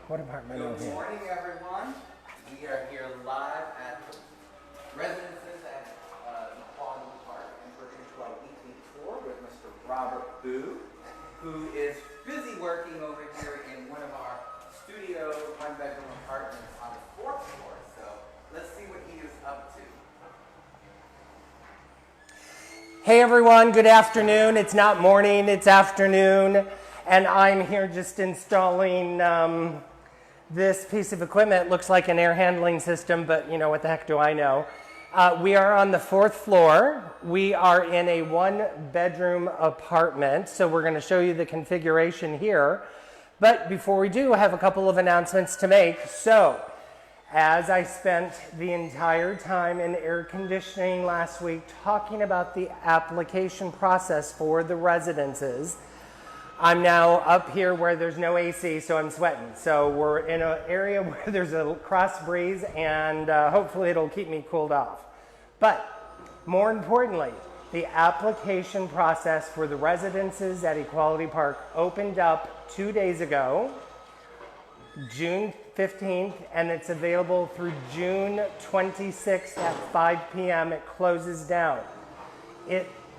What apartment are we Good in? morning, everyone. We are here live at the residences at Equality Park, Entrance to our weekly tour with Mr. Robert Boo, who is busy working over here in one of our studio one-bedroom apartments on the 4th floor. So let's see what he is up to. Hey everyone, good afternoon. It's not morning, it's afternoon. And I'm here just installing this piece of equipment. It looks like an air handling system, but you know, what the heck do I know? We are on the 4th floor. We are in a one-bedroom apartment, so we're going to show you the configuration here. But before we do, I have a couple of announcements to make. So, as I spent the entire time in air conditioning last week talking about the application process for the residences, I'm now up here where there's no AC, so I'm sweating. So we're in an area where there's a cross breeze, and hopefully it'll keep me cooled off. But more importantly, the application process for the residences at Equality Park opened up 2 days ago, June 15th, and it's available through June 26th at 5 p.m. It closes down.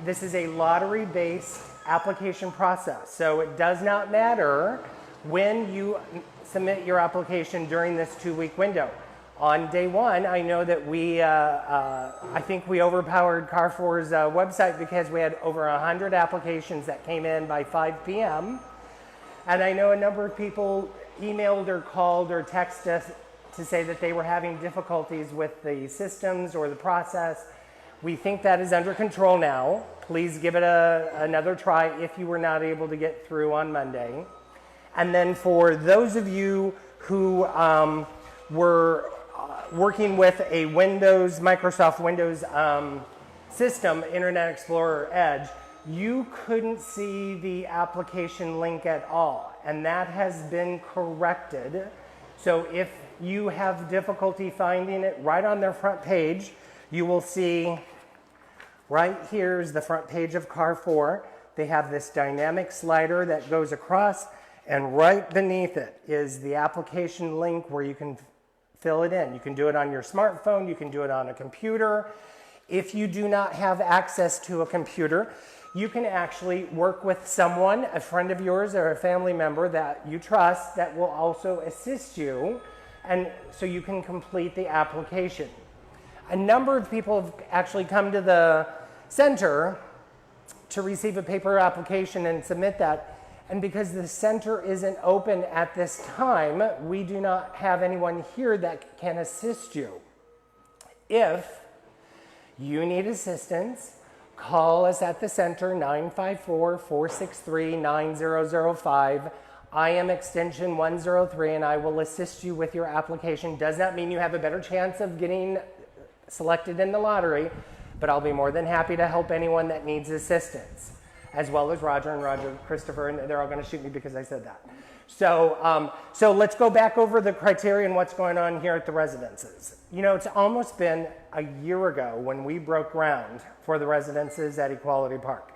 This is a lottery-based application process, so it does not matter when you submit your application during this 2-week window. On day one, I know that I think we overpowered Carrefour's website because we had over 100 applications that came in by 5 p.m. And I know a number of people emailed or called or texted us to say that they were having difficulties with the systems or the process. We think that is under control now. Please give it another try if you were not able to get through on Monday. And then for those of you who were working with a Microsoft Windows system, Internet Explorer Edge, you couldn't see the application link at all, and that has been corrected. So if you have difficulty finding it, right on their front page, you will see right here is the front page of Carrefour. They have this dynamic slider that goes across, and right beneath it is the application link where you can fill it in. You can do it on your smartphone, you can do it on a computer. If you do not have access to a computer, you can actually work with someone, a friend of yours or a family member that you trust, that will also assist you, and so you can complete the application. A number of people have actually come to the center to receive a paper application and submit that. And because the center isn't open at this time, we do not have anyone here that can assist you. If you need assistance, call us at the center, 954-463-9005. I am extension 103, and I will assist you with your application. Does not mean you have a better chance of getting selected in the lottery, but I'll be more than happy to help anyone that needs assistance, as well as Roger, Christopher, and they're all going to shoot me because I said that. So let's go back over the criteria and what's going on here at the residences. You know, it's almost been a year ago when we broke ground for the residences at Equality Park.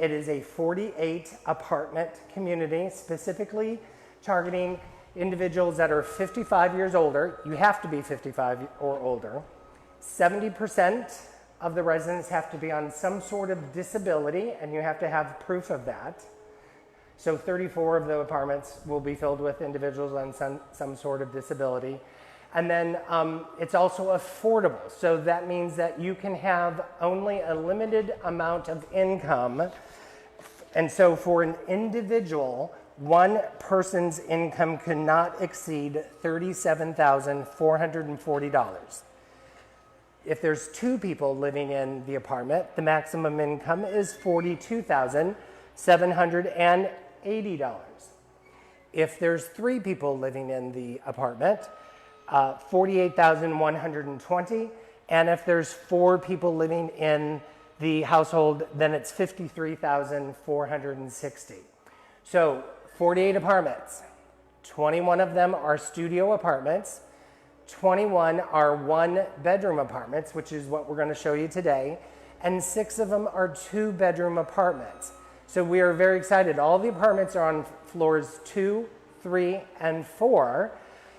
It is a 48 apartment community, specifically targeting individuals that are 55 years older. You have to be 55 or older. 70% of the residents have to be on some sort of disability, and you have to have proof of that. So 34 of the apartments will be filled with individuals on some sort of disability. And then it's also affordable. So that means that you can have only a limited amount of income. And so for an individual, one person's income cannot exceed $37,440. If there's 2 people living in the apartment, the maximum income is $42,780. If there's 3 people living in the apartment, $48,120. And if there's 4 people living in the household, then it's $53,460. So 48 apartments, 21 of them are studio apartments, 21 are 1-bedroom apartments, which is what we're going to show you today, and 6 of them are 2-bedroom apartments. So we are very excited. All the apartments are on floors 2, 3, and 4,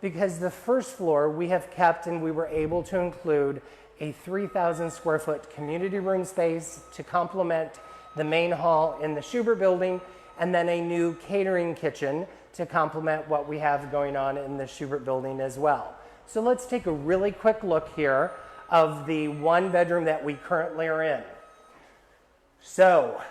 because the first floor we have kept and we were able to include a 3,000 square foot community room space to complement the main hall in the Schubert building, and then a new catering kitchen to complement what we have going on in the Schubert building as well. So let's take a really quick look here of the one bedroom that we currently are in. So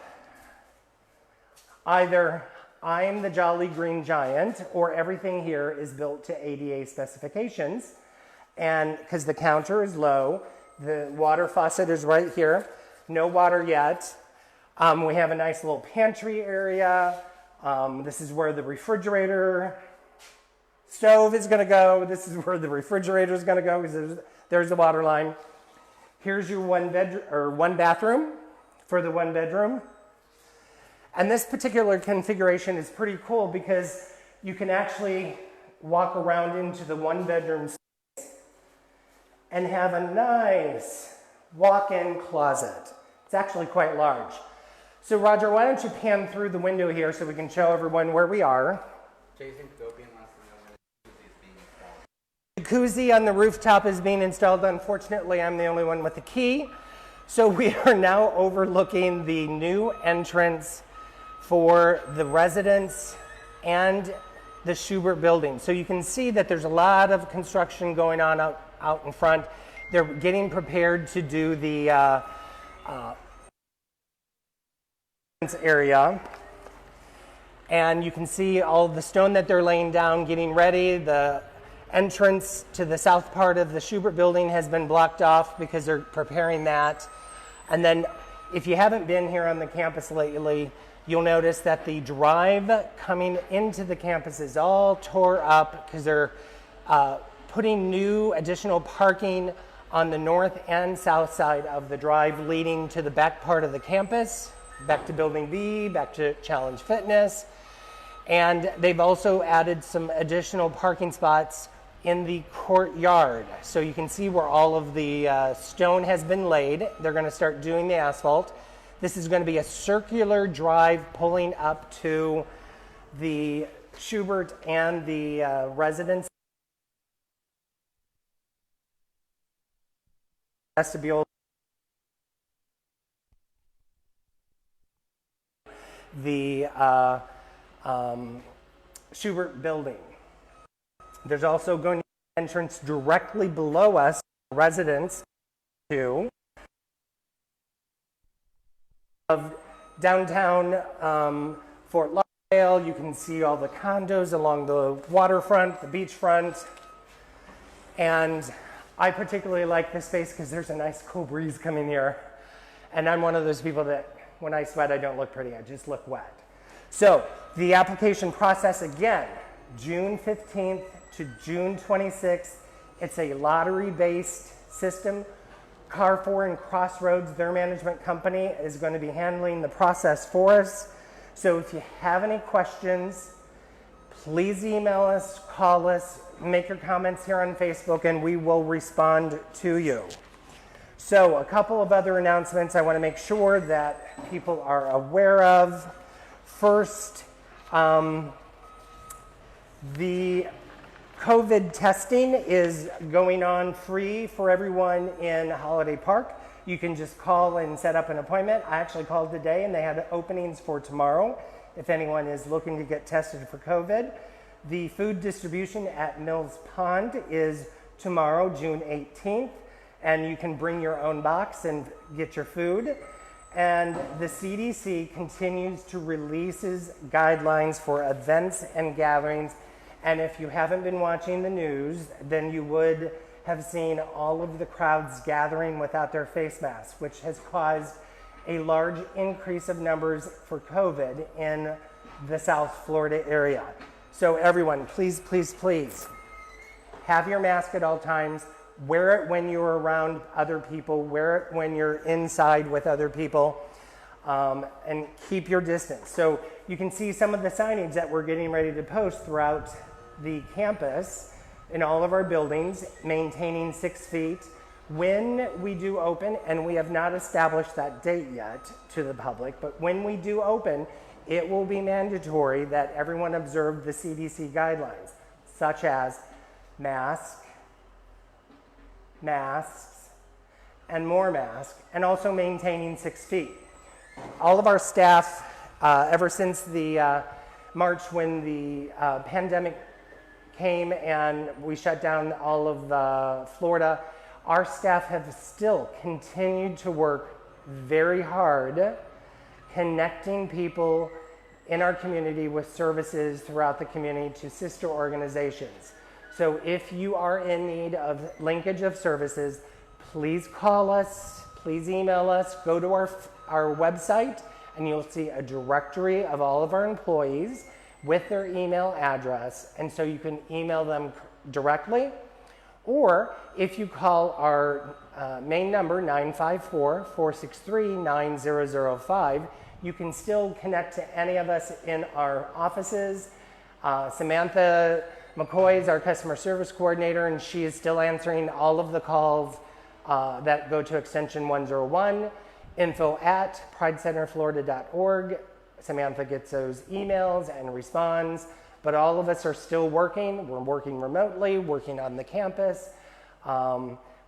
either I'm the Jolly Green Giant or everything here is built to ADA specifications, and because the counter is low, the water faucet is right here, no water yet. We have a nice little pantry area. This is where the refrigerator stove is going to go. This is where the refrigerator is going to go, because there's the water line. Here's your one bathroom for the one bedroom. And this particular configuration is pretty cool because you can actually walk around into the one bedroom space and have a nice walk-in closet. It's actually quite large. So Roger, why don't you pan through the window here so we can show everyone where we are. Jason Kopian wants to know when the jacuzzi is being installed. Jacuzzi on the rooftop is being installed. Unfortunately, I'm the only one with the key. So we are now overlooking the new entrance for the residence and the Schubert building. So you can see that there's a lot of construction going on out in front. They're getting prepared to do the area. And you can see all the stone that they're laying down, getting ready. The entrance to the south part of the Schubert building has been blocked off because they're preparing that. And then if you haven't been here on the campus lately, you'll notice that the drive coming into the campus is all tore up because they're putting new additional parking on the north and south side of the drive leading to the back part of the campus, back to Building B, back to Challenge Fitness. And they've also added some additional parking spots in the courtyard. So you can see where all of the stone has been laid. They're going to start doing the asphalt. This is going to be a circular drive pulling up to the Schubert and the residence vestibule. The Schubert building. There's also going to be an entrance directly below us, residence to of downtown Fort Lauderdale. You can see all the condos along the waterfront, the beachfront. And I particularly like this space because there's a nice cool breeze coming here. And I'm one of those people that when I sweat, I don't look pretty, I just look wet. So the application process again, June 15th to June 26th. It's a lottery-based system. Carrefour and Crossroads, their management company, is going to be handling the process for us. So if you have any questions, please email us, call us, make your comments here on Facebook, and we will respond to you. So a couple of other announcements I want to make sure that people are aware of. First, the COVID testing is going on free for everyone in Holiday Park. You can just call and set up an appointment. I actually called today and they had openings for tomorrow if anyone is looking to get tested for COVID. The food distribution at Mills Pond is tomorrow, June 18th, and you can bring your own box and get your food. And the CDC continues to release guidelines for events and gatherings. And if you haven't been watching the news, then you would have seen all of the crowds gathering without their face masks, which has caused a large increase of numbers for COVID in the South Florida area. So everyone, please, please, please, have your mask at all times. Wear it when you're around other people. Wear it when you're inside with other people. And keep your distance. So you can see some of the signage that we're getting ready to post throughout the campus in all of our buildings, maintaining 6 feet. When we do open, and we have not established that date yet to the public, but when we do open, it will be mandatory that everyone observe the CDC guidelines, such as masks, and more masks, and also maintaining 6 feet. All of our staff, ever since the March when the pandemic came and we shut down all of Florida, our staff have still continued to work very hard connecting people in our community with services throughout the community to sister organizations. So if you are in need of linkage of services, please call us, please email us, go to our website, and you'll see a directory of all of our employees with their email address, and so you can email them directly. Or if you call our main number, 954-463-9005, you can still connect to any of us in our offices. Samantha McCoy is our customer service coordinator, and she is still answering all of the calls that go to extension 101, info@pridecenterflorida.org. Samantha gets those emails and responds, but all of us are still working. We're working remotely, working on the campus.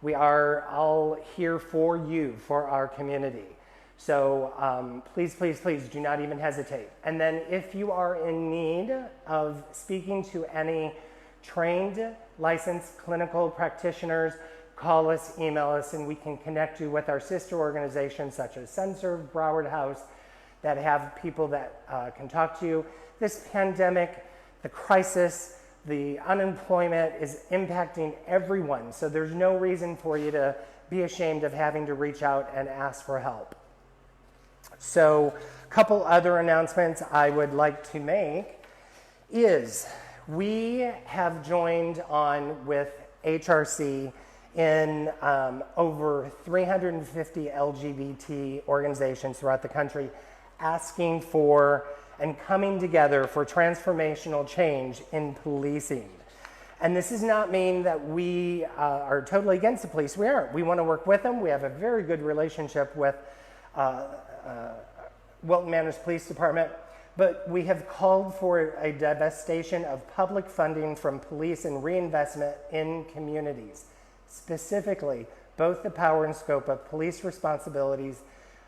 We are all here for you, for our community. So please, please, please do not even hesitate. And then if you are in need of speaking to any trained, licensed clinical practitioners, call us, email us, and we can connect you with our sister organizations such as SunServe, Broward House, that have people that can talk to you. This pandemic, the crisis, the unemployment is impacting everyone, so there's no reason for you to be ashamed of having to reach out and ask for help. So a couple other announcements I would like to make is we have joined on with HRC in over 350 LGBT organizations throughout the country, asking for and coming together for transformational change in policing. And this does not mean that we are totally against the police. We aren't. We want to work with them. We have a very good relationship with Wilton Manors Police Department, but we have called for a divestation of public funding from police and reinvestment in communities. Specifically, both the power and scope of police responsibilities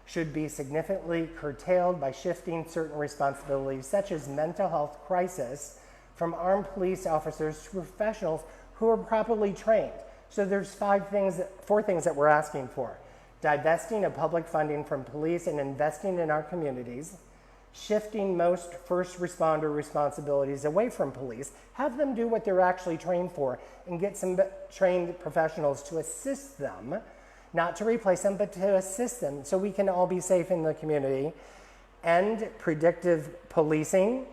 should be significantly curtailed by shifting certain responsibilities, such as mental health crisis, from armed police officers to professionals who are properly trained. So there's four things that we're asking for: divesting of public funding from police and investing in our communities, shifting most first responder responsibilities away from police, have them do what they're actually trained for, and get some trained professionals to assist them, not to replace them, but to assist them so we can all be safe in the community. End predictive policing.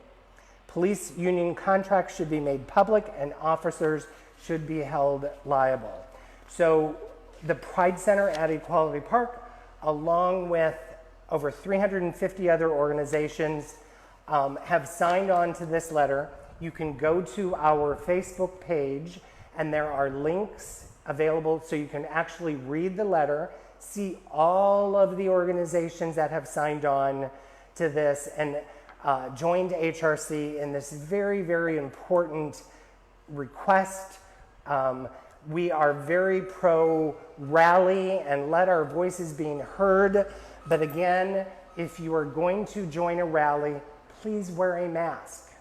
Police union contracts should be made public and officers should be held liable. So the Pride Center at Equality Park, along with over 350 other organizations, have signed on to this letter. You can go to our Facebook page and there are links available so you can actually read the letter, see all of the organizations that have signed on to this and joined HRC in this very, very important request. We are very pro rally and let our voices being heard. But again, if you are going to join a rally, please wear a mask.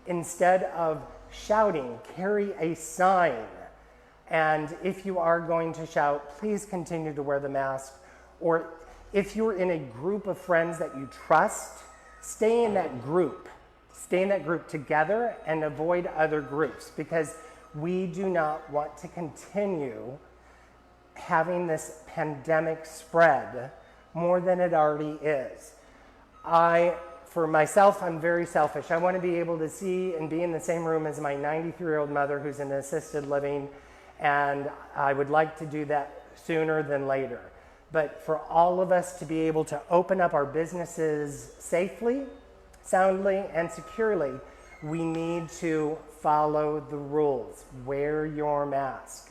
Instead of shouting, carry a sign. And if you are going to shout, please continue to wear the mask. Or if you're in a group of friends that you trust, stay in that group. Stay in that group together and avoid other groups, because we do not want to continue having this pandemic spread more than it already is. For myself, I'm very selfish. I want to be able to see and be in the same room as my 93-year-old mother who's in assisted living, and I would like to do that sooner than later. But for all of us to be able to open up our businesses safely, soundly, and securely, we need to follow the rules. Wear your mask.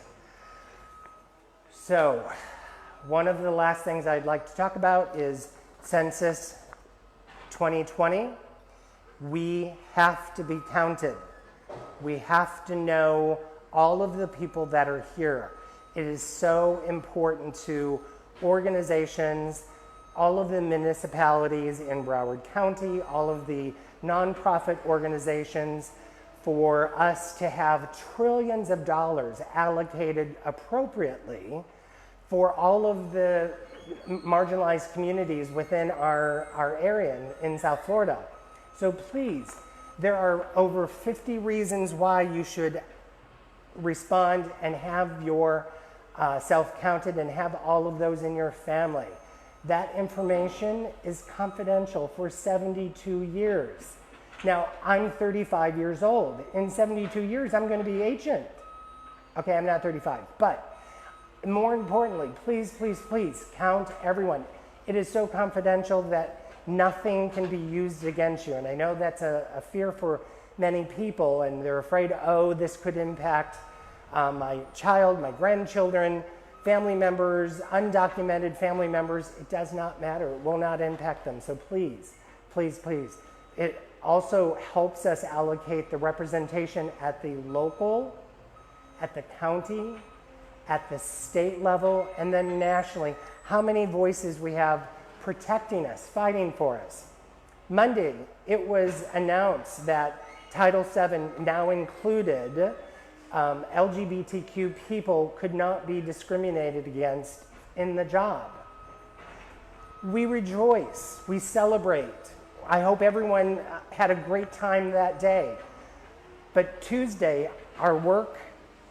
So, one of the last things I'd like to talk about is Census 2020, we have to be counted. We have to know all of the people that are here. It is so important to organizations, all of the municipalities in Broward County, all of the nonprofit organizations, for us to have trillions of dollars allocated appropriately for all of the marginalized communities within our area in South Florida. So please, there are over 50 reasons why you should respond and have your self counted and have all of those in your family. That information is confidential for 72 years. Now, I'm 35 years old. In 72 years, I'm going to be ancient. Okay, I'm not 35, but more importantly, please, please, please count everyone. It is so confidential that nothing can be used against you. And I know that's a fear for many people, and they're afraid, oh, this could impact my child, my grandchildren, family members, undocumented family members. It does not matter. It will not impact them. So please, please, please. It also helps us allocate the representation at the local, at the county, at the state level, and then nationally. How many voices we have protecting us, fighting for us. Monday, it was announced that Title VII now included LGBTQ people could not be discriminated against in the job. We rejoice, we celebrate. I hope everyone had a great time that day. But Tuesday, our work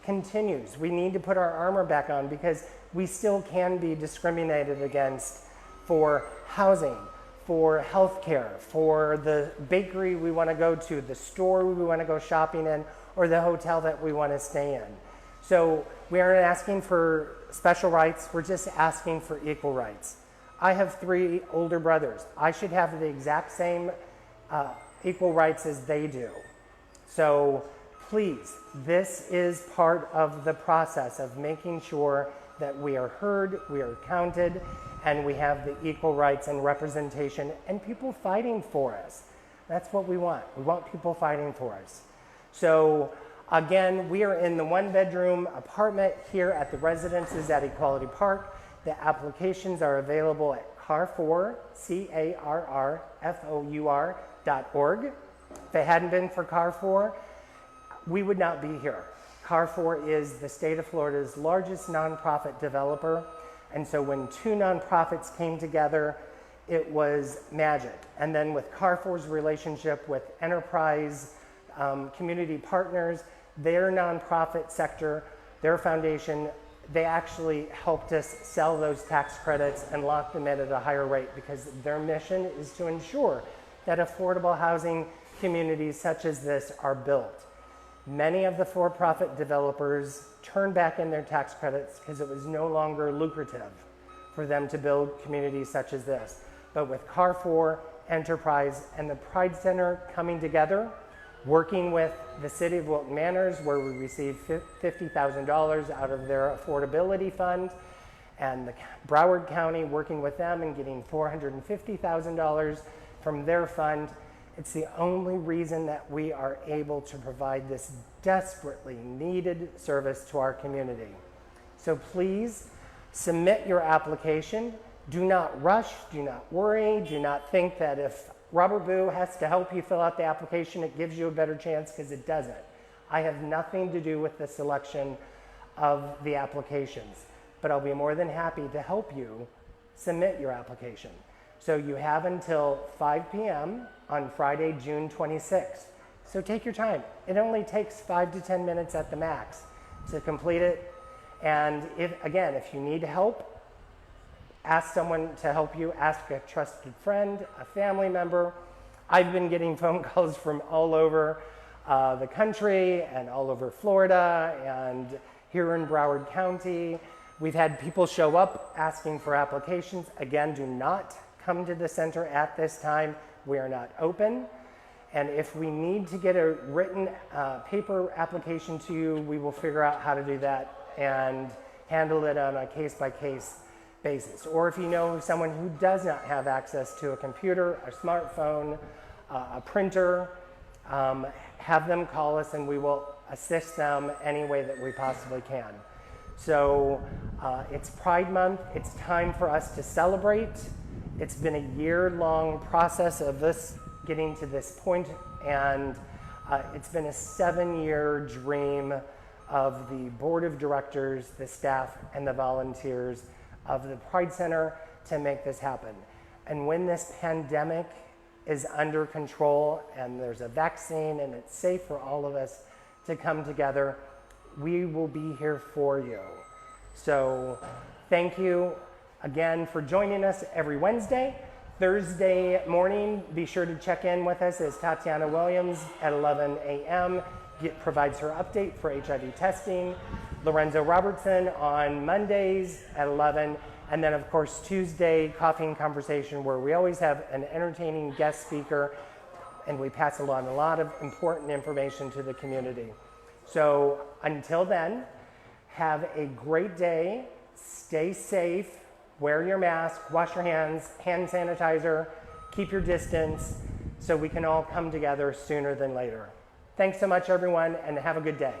continues. We need to put our armor back on because we still can be discriminated against for housing, for healthcare, for the bakery we want to go to, the store we want to go shopping in, or the hotel that we want to stay in. So we aren't asking for special rights, we're just asking for equal rights. I have 3 older brothers. I should have the exact same equal rights as they do. So please, this is part of the process of making sure that we are heard, we are counted, and we have the equal rights and representation and people fighting for us. That's what we want. We want people fighting for us. So again, we are in the 1-bedroom apartment here at the Residences at Equality Park. The applications are available at carrefour, carrefour.org. If it hadn't been for Carrefour, we would not be here. Carrefour is the state of Florida's largest nonprofit developer. And so when 2 nonprofits came together, it was magic. And then with Carrefour's relationship with Enterprise Community Partners, their nonprofit sector, their foundation, they actually helped us sell those tax credits and lock them in at a higher rate because their mission is to ensure that affordable housing communities such as this are built. Many of the for-profit developers turned back in their tax credits because it was no longer lucrative for them to build communities such as this. But with Carrefour, Enterprise, and the Pride Center coming together, working with the City of Wilton Manors, where we received $50,000 out of their affordability fund, and the Broward County working with them and getting $450,000 from their fund, it's the only reason that we are able to provide this desperately needed service to our community. So please submit your application. Do not rush, do not worry, do not think that if Robert Boo has to help you fill out the application, it gives you a better chance, because it doesn't. I have nothing to do with the selection of the applications, but I'll be more than happy to help you submit your application. So you have until 5 p.m. on Friday, June 26th. So take your time. It only takes 5 to 10 minutes at the max to complete it. And if you need help, ask someone to help you, ask a trusted friend, a family member. I've been getting phone calls from all over the country and all over Florida and here in Broward County. We've had people show up asking for applications. Again, do not come to the center at this time. We are not open. And if we need to get a written paper application to you, we will figure out how to do that and handle it on a case-by-case basis. Or if you know someone who does not have access to a computer, a smartphone, a printer, have them call us and we will assist them any way that we possibly can. So it's Pride Month. It's time for us to celebrate. It's been a year-long process of this getting to this point, and it's been a 7-year dream of the board of directors, the staff, and the volunteers of the Pride Center to make this happen. And when this pandemic is under control and there's a vaccine and it's safe for all of us to come together, we will be here for you. So thank you again for joining us every Wednesday. Thursday morning, be sure to check in with us as Tatiana Williams at 11 a.m. provides her update for HIV testing. Lorenzo Robertson on Mondays at 11. And then, of course, Tuesday, Coffee and Conversation, where we always have an entertaining guest speaker and we pass along a lot of important information to the community. So until then, have a great day, stay safe, wear your mask, wash your hands, hand sanitizer, keep your distance so we can all come together sooner than later. Thanks so much, everyone, and have a good day.